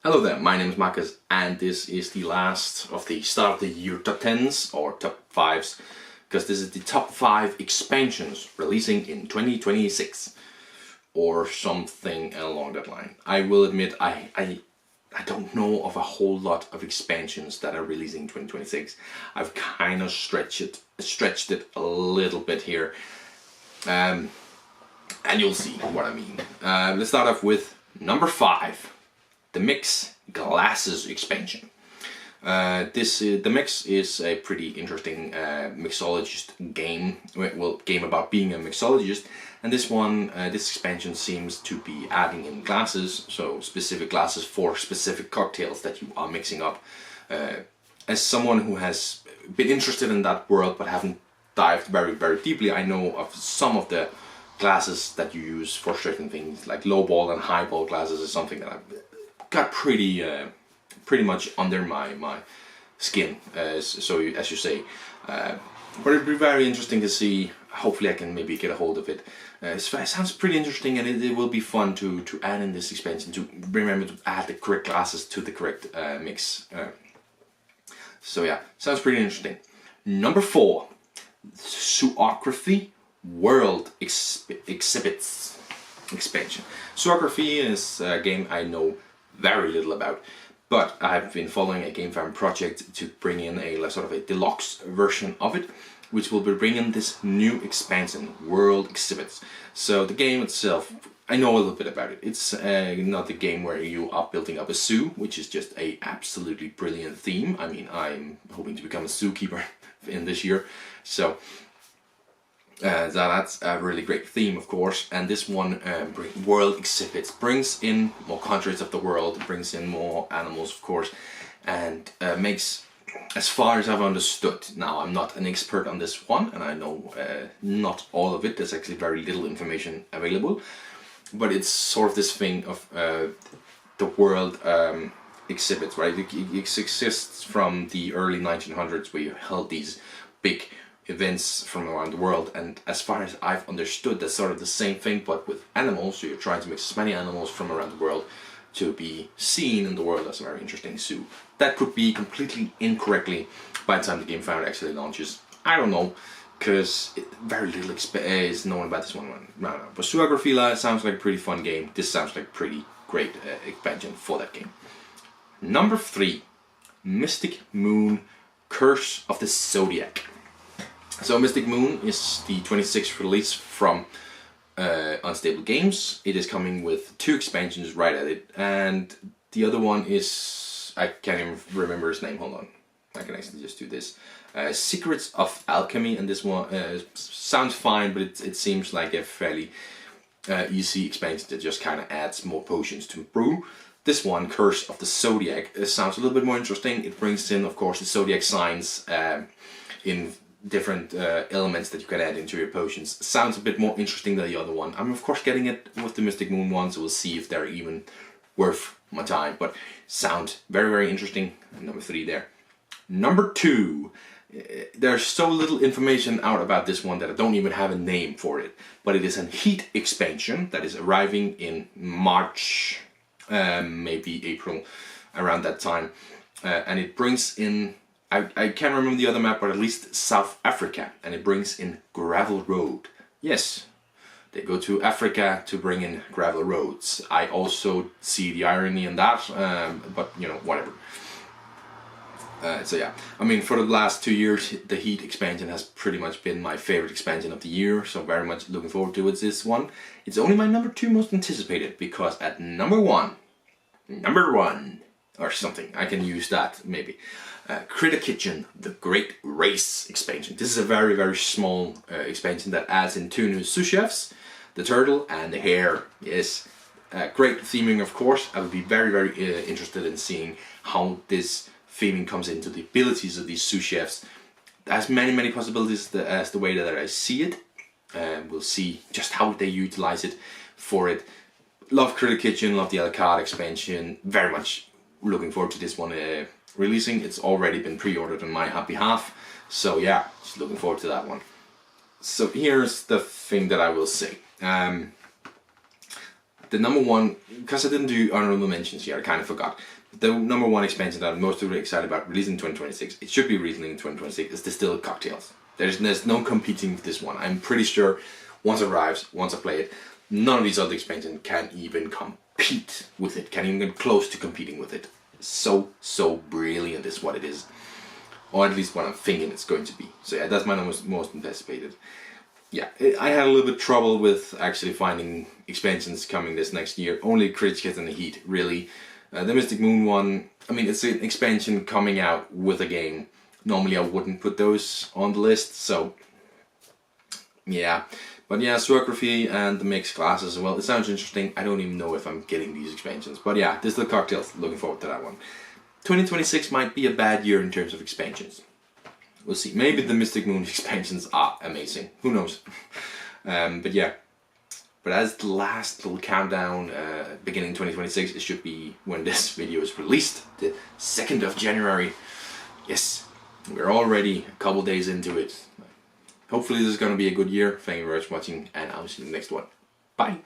Hello there, my name is Marcus and this is the last of the start of the year top 10s or top 5s, because this is the top 5 expansions releasing in 2026 or something along that line. I will admit I don't know of a whole lot of expansions that are releasing in 2026. I've kind of stretched it a little bit here, and you'll see what I mean. Let's start off with number 5. The Mix Glasses expansion. The Mix is a pretty interesting mixologist game. Well, game about being a mixologist, and this expansion seems to be adding in glasses, so specific glasses for specific cocktails that you are mixing up. As someone who has been interested in that world but haven't dived very deeply, I know of some of the glasses that you use for certain things, like lowball and highball glasses is something that I've got pretty much under my skin, so as you say, but it'd be very interesting to see. Hopefully I can maybe get a hold of it. It sounds pretty interesting, and it will be fun to add in this expansion, to remember to add the correct glasses to the correct mix. So yeah, sounds pretty interesting. Number 4, Zoography World Exhibits expansion. Zoography is a game I know very little about, but I've been following a Game Farm project to bring in a sort of a deluxe version of it, which will be bringing this new expansion, World Exhibits. So the game itself, I know a little bit about it. It's not the game where you are building up a zoo, which is just a absolutely brilliant theme. I mean, I'm hoping to become a zookeeper in this year, so that's a really great theme, of course. And this one, World Exhibits, brings in more countries of the world, brings in more animals, of course, and makes, as far as I've understood, now I'm not an expert on this one, and I know not all of it, there's actually very little information available, but it's sort of this thing of the world exhibits, right? It exists from the early 1900s, where you held these big events from around the world, and as far as I've understood, that's sort of the same thing but with animals. So you're trying to mix as many animals from around the world to be seen in the world as a very interesting zoo. That could be completely incorrectly by the time the Game Farm actually launches. I don't know, because very little is known about this one. No. But Zoography sounds like a pretty fun game. This sounds like a pretty great expansion for that game. Number 3, Mystic Moon Curse of the Zodiac. So Mystic Moon is the 26th release from Unstable Games. It is coming with 2 expansions right at it, and the other one is, I can't even remember his name, hold on, I can actually just do this. Secrets of Alchemy, and this one sounds fine, but it seems like a fairly easy expansion that just kind of adds more potions to brew. This one, Curse of the Zodiac, sounds a little bit more interesting. It brings in, of course, the zodiac signs in different elements that you can add into your potions. Sounds a bit more interesting than the other one. I'm of course getting it with the Mystic Moon one, so we'll see if they're even worth my time, but sound very interesting. Number 3 there. Number 2, there's so little information out about this one that I don't even have a name for it, but it is a Heat expansion that is arriving in March, maybe April, around that time, and it brings in, I can't remember the other map, but at least South Africa, and it brings in Gravel Road. Yes, they go to Africa to bring in gravel roads. I also see the irony in that, but you know, whatever. So yeah, I mean, for the last 2 years, the Heat expansion has pretty much been my favorite expansion of the year, so very much looking forward to it. This one, it's only my number 2 most anticipated, because at number one, or something, I can use that maybe. Critter Kitchen, The Great Race expansion. This is a very small expansion that adds in 2 new sous chefs, the turtle and the hare. Yes, great theming, of course. I would be very interested in seeing how this theming comes into the abilities of these sous chefs. It has many possibilities as the way that I see it. We'll see just how they utilize it for it. Love Critter Kitchen, love the a la carte expansion. Very much looking forward to this one releasing. It's already been pre-ordered on my behalf, so yeah, just looking forward to that one. So here's the thing that I will say. the number one, because I didn't do honorable mentions here, I kind of forgot. The number one expansion that I'm most really excited about releasing in 2026, it should be releasing in 2026, is Distilled Cocktails. There's no competing with this one. I'm pretty sure once it arrives, once I play it, none of these other expansions can even compete with it, can't even get close to competing with it. So brilliant is what it is. Or at least what I'm thinking it's going to be. So yeah, that's my most anticipated. Yeah, I had a little bit trouble with actually finding expansions coming this next year. Only Critics Getting the Heat, really. The Mystic Moon one, I mean, it's an expansion coming out with a game. Normally I wouldn't put those on the list, so yeah. But yeah, Suagraphy and the mixed classes as well. It sounds interesting. I don't even know if I'm getting these expansions. But yeah, Distilled Cocktails, looking forward to that one. 2026 might be a bad year in terms of expansions. We'll see. Maybe the Mystic Moon expansions are amazing. Who knows? But yeah. But as the last little countdown, beginning 2026, it should be when this video is released, the 2nd of January. Yes, we're already a couple days into it. Hopefully this is going to be a good year. Thank you very much for watching, and I'll see you in the next one. Bye!